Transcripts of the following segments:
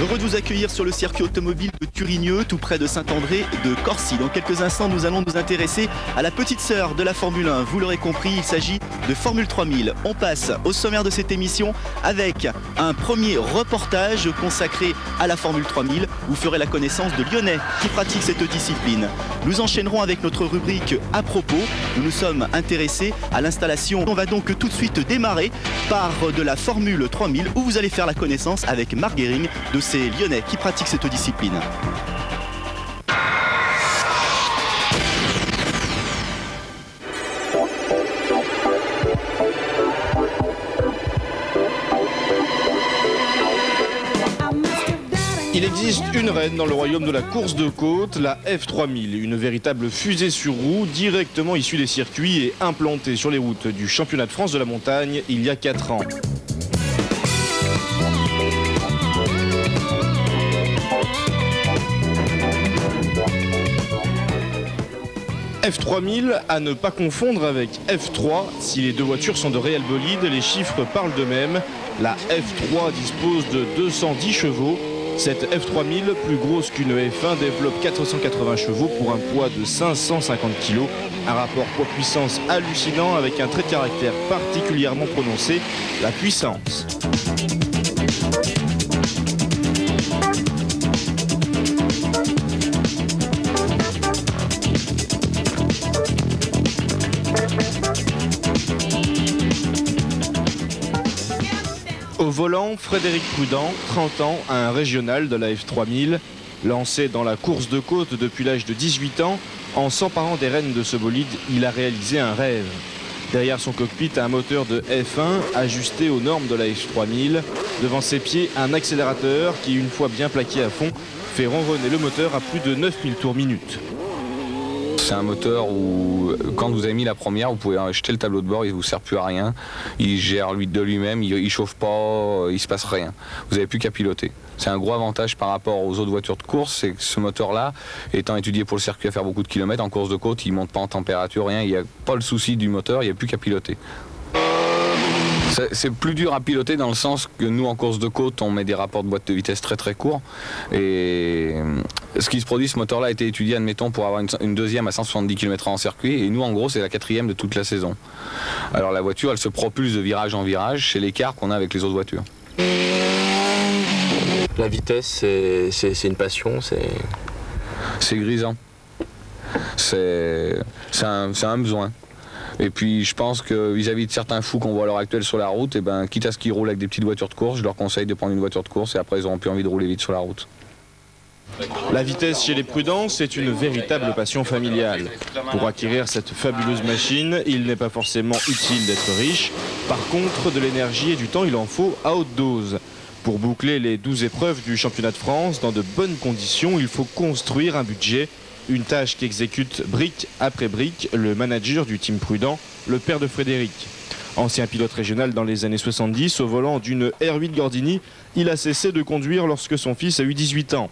Heureux de vous accueillir sur le circuit automobile de Turigneux, tout près de Saint-André de Corcy. Dans quelques instants, nous allons nous intéresser à la petite sœur de la Formule 1. Vous l'aurez compris, il s'agit de Formule 3000. On passe au sommaire de cette émission avec un premier reportage consacré à la Formule 3000. Vous ferez la connaissance de Lyonnais qui pratiquent cette discipline. Nous enchaînerons avec notre rubrique à propos. Nous nous sommes intéressés à l'installation. On va donc tout de suite démarrer par de la Formule 3000 où vous allez faire la connaissance avec Marc Guéring de ces Lyonnais qui pratiquent cette discipline. Il existe une reine dans le royaume de la course de côte, la F3000, une véritable fusée sur roue directement issue des circuits et implantée sur les routes du championnat de France de la montagne il y a 4 ans. F3000 à ne pas confondre avec F3. Si les deux voitures sont de réels bolides, les chiffres parlent d'eux-mêmes. La F3 dispose de 210 chevaux. Cette F3000, plus grosse qu'une F1, développe 480 chevaux pour un poids de 550 kg. Un rapport poids-puissance hallucinant avec un trait de caractère particulièrement prononcé, la puissance. Au volant, Frédéric Prudent, 30 ans, un régional de la F3000. Lancé dans la course de côte depuis l'âge de 18 ans, en s'emparant des rênes de ce bolide, il a réalisé un rêve. Derrière son cockpit, un moteur de F1 ajusté aux normes de la F3000. Devant ses pieds, un accélérateur qui, une fois bien plaqué à fond, fait ronronner le moteur à plus de 9000 tours minute. C'est un moteur où, quand vous avez mis la première, vous pouvez jeter le tableau de bord, il ne vous sert plus à rien. Il gère de lui-même, il ne chauffe pas, il ne se passe rien. Vous n'avez plus qu'à piloter. C'est un gros avantage par rapport aux autres voitures de course, c'est que ce moteur-là, étant étudié pour le circuit à faire beaucoup de kilomètres, en course de côte, il ne monte pas en température, rien. Il n'y a pas le souci du moteur, il n'y a plus qu'à piloter. C'est plus dur à piloter dans le sens que nous, en course de côte, on met des rapports de boîte de vitesse très très courts. Et ce qui se produit, ce moteur-là a été étudié, admettons, pour avoir une deuxième à 170 km/h en circuit. Et nous, en gros, c'est la 4e de toute la saison. Alors la voiture, elle se propulse de virage en virage, c'est l'écart qu'on a avec les autres voitures. La vitesse, c'est une passion, c'est grisant. C'est un besoin. Et puis je pense que vis-à-vis de certains fous qu'on voit à l'heure actuelle sur la route, et ben, quitte à ce qu'ils roulent avec des petites voitures de course, je leur conseille de prendre une voiture de course et après ils n'auront plus envie de rouler vite sur la route. La vitesse chez les Prudents, c'est une véritable passion familiale. Pour acquérir cette fabuleuse machine, il n'est pas forcément utile d'être riche. Par contre, de l'énergie et du temps, il en faut à haute dose. Pour boucler les 12 épreuves du championnat de France dans de bonnes conditions, il faut construire un budget. Une tâche qu'exécute brique après brique le manager du team Prudent, le père de Frédéric. Ancien pilote régional dans les années 70, au volant d'une R8 Gordini, il a cessé de conduire lorsque son fils a eu 18 ans.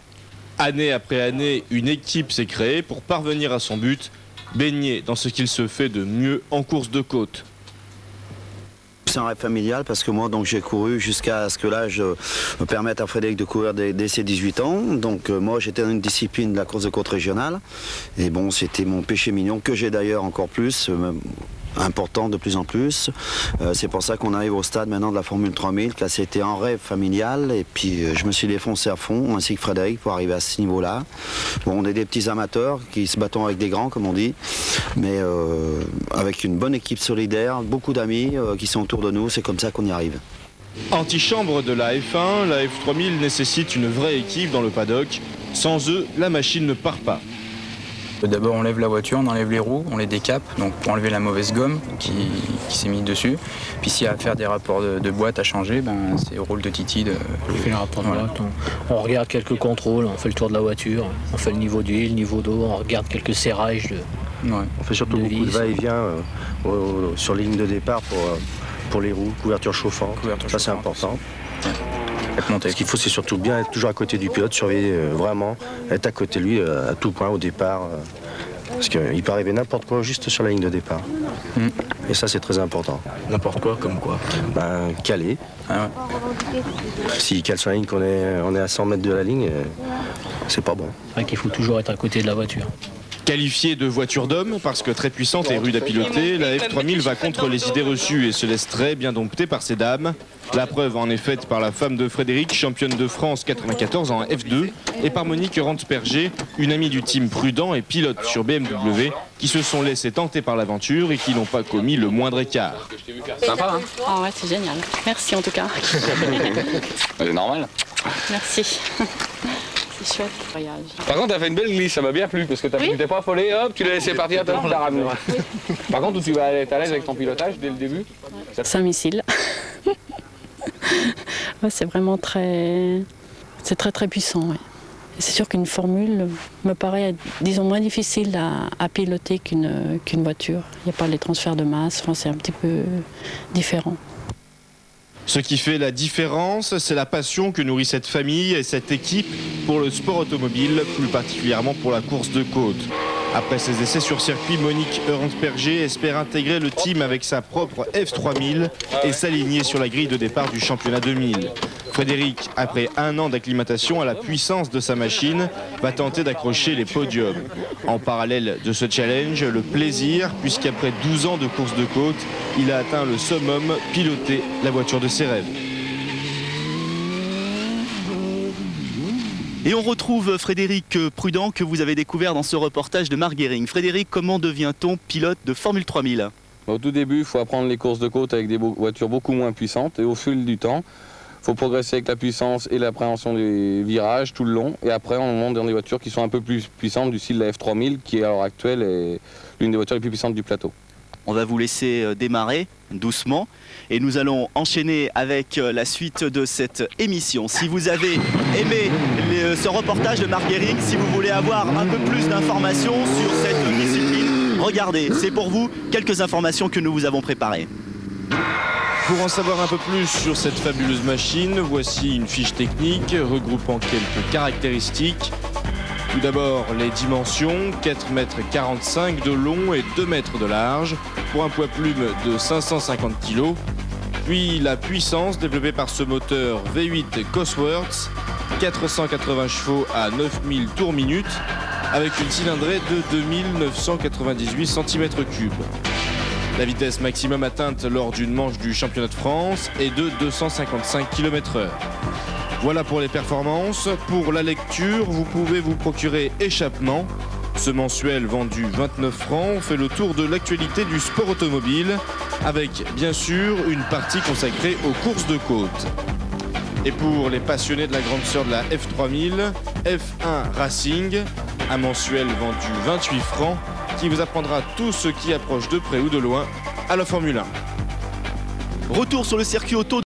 Année après année, une équipe s'est créée pour parvenir à son but, baigner dans ce qu'il se fait de mieux en course de côte. C'est un rêve familial parce que moi donc j'ai couru jusqu'à ce que l'âge me permette à Frédéric de courir dès ses 18 ans. Donc moi j'étais dans une discipline de la course de côte régionale. Et bon, c'était mon péché mignon que j'ai d'ailleurs encore plus. Important de plus en plus. C'est pour ça qu'on arrive au stade maintenant de la Formule 3000, que là c'était un rêve familial et puis je me suis défoncé à fond, ainsi que Frédéric, pour arriver à ce niveau-là. Bon, on est des petits amateurs qui se battent avec des grands, comme on dit, mais avec une bonne équipe solidaire, beaucoup d'amis qui sont autour de nous, c'est comme ça qu'on y arrive. Antichambre de la F1, la F3000 nécessite une vraie équipe dans le paddock. Sans eux, la machine ne part pas. D'abord on lève la voiture, on enlève les roues, on les décape donc pour enlever la mauvaise gomme qui s'est mise dessus. Puis s'il y a à faire des rapports de boîte à changer, ben, c'est au rôle de Titi de... On fait les rapports de boîte, on regarde quelques contrôles, on fait le tour de la voiture, on fait le niveau d'huile, le niveau d'eau, on regarde quelques serrages de... Ouais. On fait surtout beaucoup de va-et-vient sur les lignes de départ pour les roues, couverture chauffante, ça c'est important. Ouais. Ce qu'il faut, c'est surtout bien être toujours à côté du pilote, surveiller vraiment, être à côté de lui à tout point au départ. Parce qu'il peut arriver n'importe quoi juste sur la ligne de départ. Et ça, c'est très important. N'importe quoi, comme quoi? Caler. Ah ouais. S'il cale sur la ligne, qu'on est à 100 mètres de la ligne, c'est pas bon. C'est vrai qu'il faut toujours être à côté de la voiture. Qualifiée de voiture d'homme parce que très puissante et rude à piloter, la F3000 va contre les idées reçues et se laisse très bien dompter par ses dames. La preuve en est faite par la femme de Frédéric, championne de France 94 en F2, et par Monique Rantzperger, une amie du team prudent et pilote sur BMW, qui se sont laissés tenter par l'aventure et qui n'ont pas commis le moindre écart. Sympa, hein? Oh ouais, c'est génial. Merci en tout cas. C'est normal. Merci. C'est chouette. Voyage. Par contre, t'as fait une belle glisse, ça m'a bien plu, parce que tu t'es pas affolé, hop, tu l'as laissé partir, t'as ramené. Par contre, tu vas être à l'aise avec ton pilotage dès le début? C'est un missile. Ouais, c'est vraiment très... C'est très puissant, ouais. C'est sûr qu'une formule me paraît, disons, moins difficile à piloter qu'une voiture. Il n'y a pas les transferts de masse, enfin, c'est un petit peu différent. Ce qui fait la différence, c'est la passion que nourrit cette famille et cette équipe pour le sport automobile, plus particulièrement pour la course de côte. Après ses essais sur circuit, Monique Rantzperger espère intégrer le team avec sa propre F3000 et s'aligner sur la grille de départ du championnat 2000. Frédéric, après un an d'acclimatation à la puissance de sa machine, va tenter d'accrocher les podiums. En parallèle de ce challenge, le plaisir, puisqu'après 12 ans de course de côte, il a atteint le summum, piloter la voiture de ses rêves. Et on retrouve Frédéric Prudent que vous avez découvert dans ce reportage de Marc Guéring. Frédéric, comment devient-on pilote de Formule 3000 ? Au tout début, il faut apprendre les courses de côte avec des voitures beaucoup moins puissantes et au fil du temps, il faut progresser avec la puissance et l'appréhension des virages tout le long. Et après, on monte dans des voitures qui sont un peu plus puissantes du style de la F3000 qui, à l'heure actuelle, est l'une des voitures les plus puissantes du plateau. On va vous laisser démarrer doucement et nous allons enchaîner avec la suite de cette émission. Si vous avez aimé ce reportage de Marc Guéring, si vous voulez avoir un peu plus d'informations sur cette discipline, regardez, c'est pour vous quelques informations que nous vous avons préparées. Pour en savoir un peu plus sur cette fabuleuse machine, voici une fiche technique regroupant quelques caractéristiques. Tout d'abord, les dimensions, 4,45 m de long et 2 m de large, pour un poids plume de 550 kg. Puis la puissance développée par ce moteur V8 Cosworth, 480 chevaux à 9000 tours minute, avec une cylindrée de 2998 cm3. La vitesse maximum atteinte lors d'une manche du championnat de France est de 255 km/h. Voilà pour les performances. Pour la lecture, vous pouvez vous procurer Échappement. Ce mensuel vendu 29 francs fait le tour de l'actualité du sport automobile, avec bien sûr une partie consacrée aux courses de côte. Et pour les passionnés de la grande sœur de la F3000, F1 Racing, un mensuel vendu 28 francs, qui vous apprendra tout ce qui approche de près ou de loin à la Formule 1. Retour sur le circuit auto.